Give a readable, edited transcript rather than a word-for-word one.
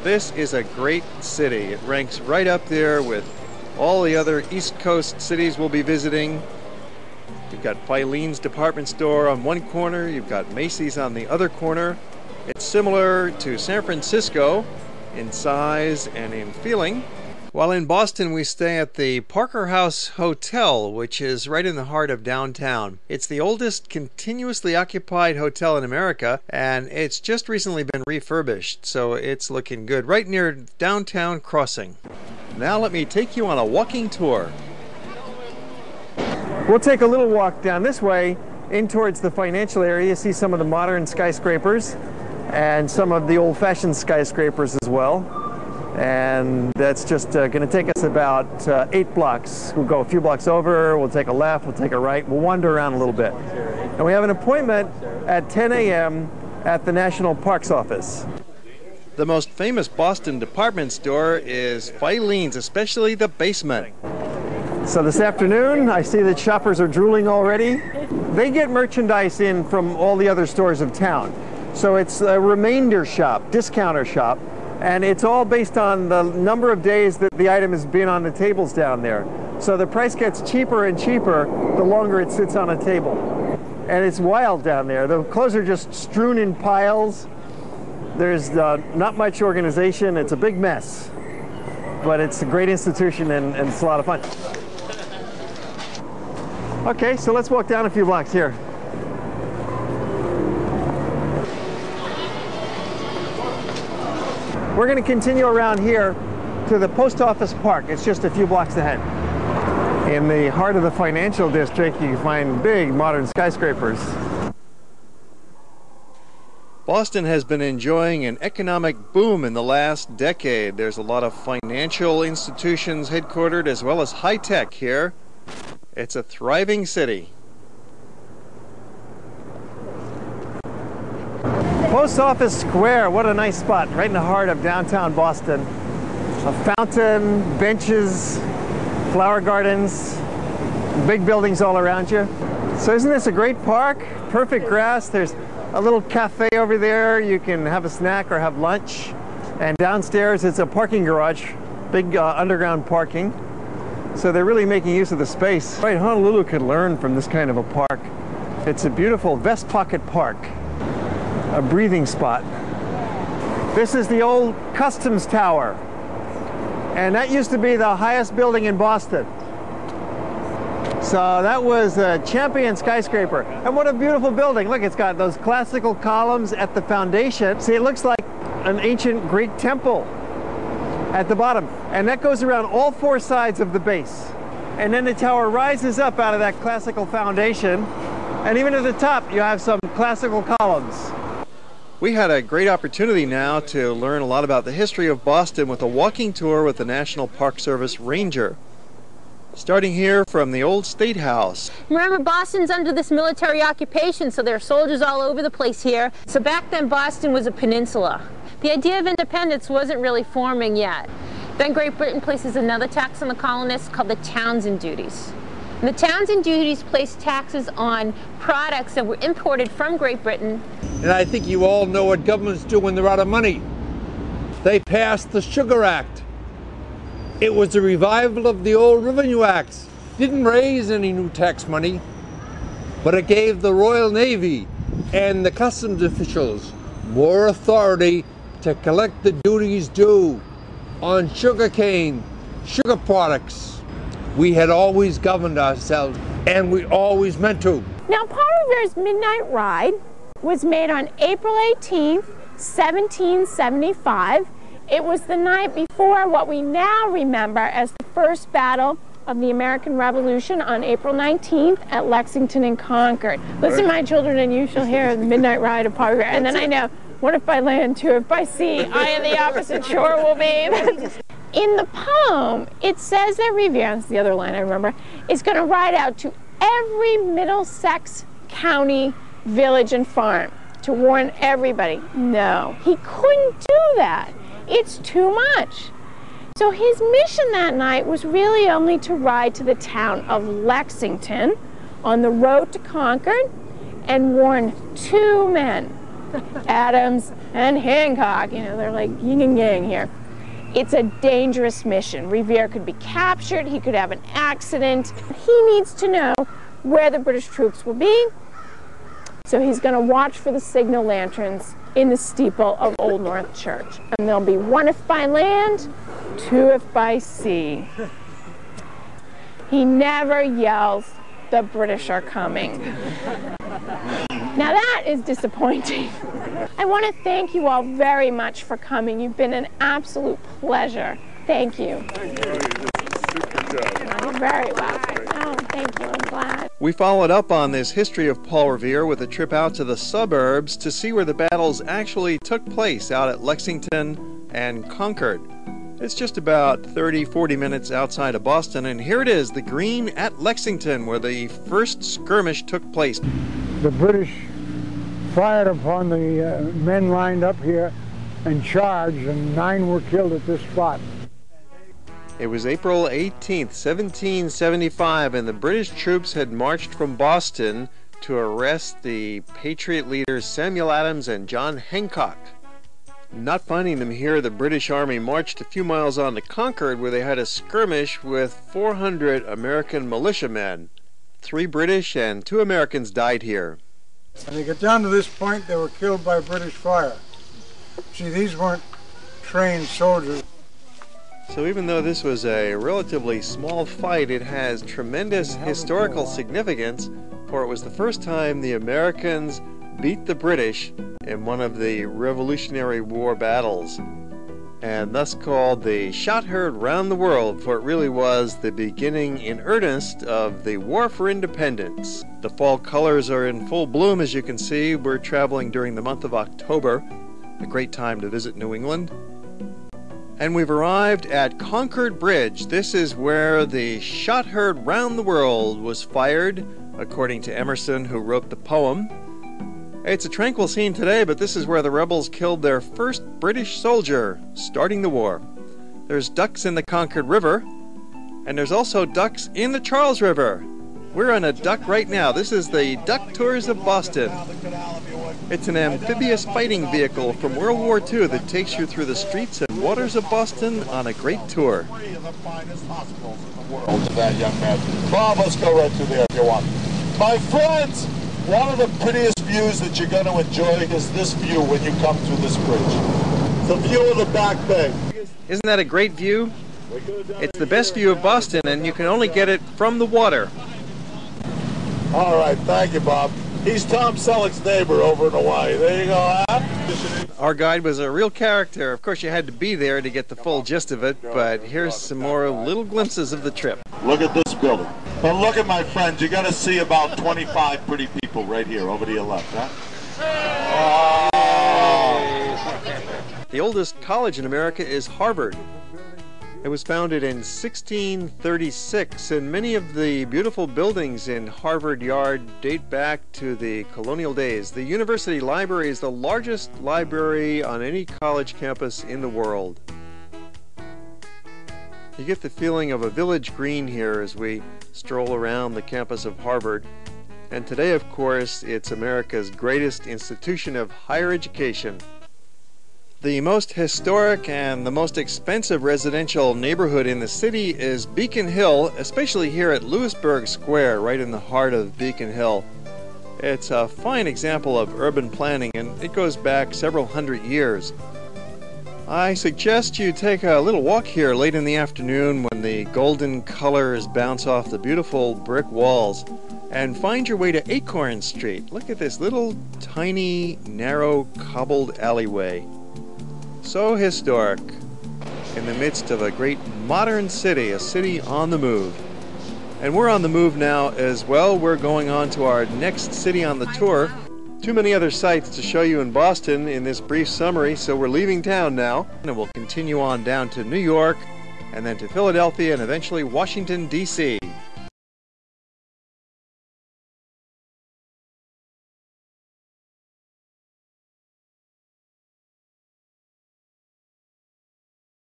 This is a great city. It ranks right up there with all the other East Coast cities we'll be visiting. You've got Filene's department store on one corner, you've got Macy's on the other corner. It's similar to San Francisco in size and in feeling. While in Boston, we stay at the Parker House Hotel, which is right in the heart of downtown. It's the oldest continuously occupied hotel in America, and it's just recently been refurbished, so it's looking good, right near Downtown Crossing. Now let me take you on a walking tour. We'll take a little walk down this way in towards the financial area. You see some of the modern skyscrapers and some of the old-fashioned skyscrapers as well. And that's just going to take us about 8 blocks. We'll go a few blocks over, we'll take a left, we'll take a right, we'll wander around a little bit. And we have an appointment at 10 a.m. at the National Parks Office. The most famous Boston department store is Filene's, especially the basement. So this afternoon, I see that shoppers are drooling already. They get merchandise in from all the other stores of town. So it's a remainder shop, discounter shop. And it's all based on the number of days that the item has been on the tables down there. So the price gets cheaper and cheaper the longer it sits on a table. And it's wild down there. The clothes are just strewn in piles. There's not much organization. It's a big mess. But it's a great institution and it's a lot of fun. Okay, so let's walk down a few blocks here. We're going to continue around here to the Post Office Park. It's just a few blocks ahead. In the heart of the financial district, you can find big modern skyscrapers. Boston has been enjoying an economic boom in the last decade. There's a lot of financial institutions headquartered as well as high-tech here. It's a thriving city. Post Office Square, what a nice spot, right in the heart of downtown Boston. A fountain, benches, flower gardens, big buildings all around you. So isn't this a great park? Perfect grass. There's a little cafe over there. You can have a snack or have lunch. And downstairs it's a parking garage, big underground parking. So they're really making use of the space. Right, Honolulu could learn from this kind of a park. It's a beautiful Vest Pocket Park. A breathing spot. This is the old Customs Tower, and that used to be the highest building in Boston. So that was a champion skyscraper, and what a beautiful building. Look, it's got those classical columns at the foundation. See, it looks like an ancient Greek temple at the bottom, and that goes around all 4 sides of the base, and then the tower rises up out of that classical foundation, and even at the top you have some classical columns. We had a great opportunity now to learn a lot about the history of Boston with a walking tour with the National Park Service Ranger. Starting here from the old State House. Remember, Boston's under this military occupation, so there are soldiers all over the place here. So back then, Boston was a peninsula. The idea of independence wasn't really forming yet. Then Great Britain places another tax on the colonists called the Townshend duties. And the Townshend duties placed taxes on products that were imported from Great Britain. And I think you all know what governments do when they're out of money. They passed the Sugar Act. It was a revival of the old Revenue Acts. Didn't raise any new tax money, but it gave the Royal Navy and the customs officials more authority to collect the duties due on sugarcane, sugar products. We had always governed ourselves, and we always meant to. Now, Paul Revere's Midnight Ride was made on April 18th, 1775. It was the night before what we now remember as the first battle of the American Revolution on April 19th at Lexington and Concord. Listen, my children, and you shall hear the Midnight Ride of Paul Revere. And then I know, what if by land, too, if by sea, I and the opposite shore will be. In the poem, it says that Revere, that's the other line I remember, is going to ride out to every Middlesex County village and farm to warn everybody. No, he couldn't do that. It's too much. So his mission that night was really only to ride to the town of Lexington on the road to Concord and warn 2 men, Adams and Hancock. You know, they're like yin and yang here. It's a dangerous mission. Revere could be captured, he could have an accident. He needs to know where the British troops will be. So he's going to watch for the signal lanterns in the steeple of Old North Church. And there'll be 1 if by land, 2 if by sea. He never yells, "The British are coming." Now that is disappointing. I want to thank you all very much for coming. You've been an absolute pleasure. Thank you. You're very welcome. Oh, thank you. I'm glad. We followed up on this history of Paul Revere with a trip out to the suburbs to see where the battles actually took place out at Lexington and Concord. It's just about 30-40 minutes outside of Boston, and here it is, the green at Lexington, where the first skirmish took place. The British fired upon the men lined up here and charged, and 9 were killed at this spot. It was April 18th, 1775, and the British troops had marched from Boston to arrest the Patriot leaders Samuel Adams and John Hancock. Not finding them here, the British Army marched a few miles on to Concord, where they had a skirmish with 400 American militiamen. 3 British and 2 Americans died here. When they got down to this point, they were killed by British fire. See, these weren't trained soldiers. So even though this was a relatively small fight, it has tremendous historical significance, for it was the first time the Americans beat the British in one of the Revolutionary War battles, and thus called the shot heard round the world, for it really was the beginning in earnest of the War for Independence. The fall colors are in full bloom, as you can see. We're traveling during the month of October, a great time to visit New England. And we've arrived at Concord Bridge. This is where the shot heard round the world was fired, according to Emerson, who wrote the poem. It's a tranquil scene today, but this is where the rebels killed their first British soldier, starting the war. There's ducks in the Concord River, and there's also ducks in the Charles River. We're on a duck right now. This is the Duck Tours of Boston. It's an amphibious fighting vehicle from World War II that takes you through the streets and waters of Boston on a great tour. To that young man. Bob, let's go right through there if you want. My friends, one of the prettiest views that you're going to enjoy is this view when you come through this bridge. The view of the Back Bay. Isn't that a great view? It's the best view of Boston, and you can only get it from the water. All right, thank you, Bob. He's Tom Selleck's neighbor over in Hawaii. There you go, huh? Our guide was a real character. Of course, you had to be there to get the full gist of it, but here's some more little glimpses of the trip. Look at this building. But look at my friends. You're going to see about 25 pretty people right here over to your left, huh? Oh. The oldest college in America is Harvard. It was founded in 1636, and many of the beautiful buildings in Harvard Yard date back to the colonial days. The university library is the largest library on any college campus in the world. You get the feeling of a village green here as we stroll around the campus of Harvard. And today, of course, it's America's greatest institution of higher education. The most historic and the most expensive residential neighborhood in the city is Beacon Hill, especially here at Lewisburg Square, right in the heart of Beacon Hill. It's a fine example of urban planning, and it goes back several hundred years. I suggest you take a little walk here late in the afternoon when the golden colors bounce off the beautiful brick walls, and find your way to Acorn Street. Look at this little tiny, narrow, cobbled alleyway. So historic, in the midst of a great modern city, a city on the move. And we're on the move now as well. We're going on to our next city on the tour. Too many other sights to show you in Boston in this brief summary, so we're leaving town now, and we'll continue on down to New York, and then to Philadelphia, and eventually Washington, D.C.